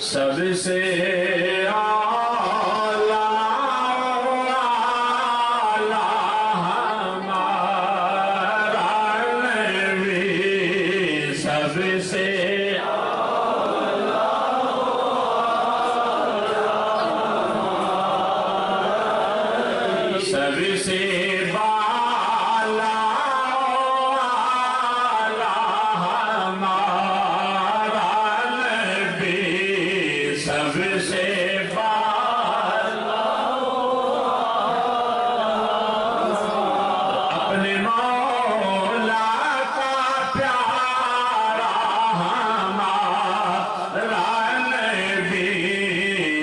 سب سے اعلیٰ ہمارا نبی، سب سے سب سے بالا ہمارا نبی، سب سے بالا اپنے مولا کا پیارا ہمارا نبی،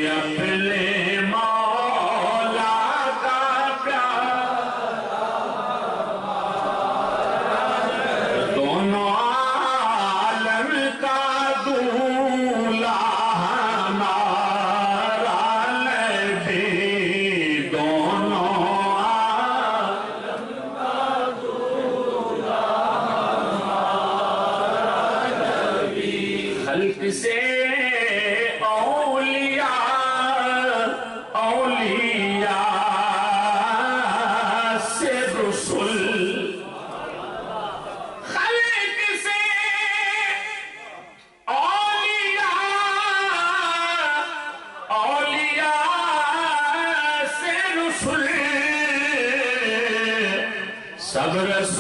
اپنے مولا کا پیارا، دونوں عالم کا دولہ ہمارا نبی، دونوں عالم کا دولہ ہمارا نبی، خلق سے اولیاء سے رسول، خلق سے اولیاء سے رسول، سب رسول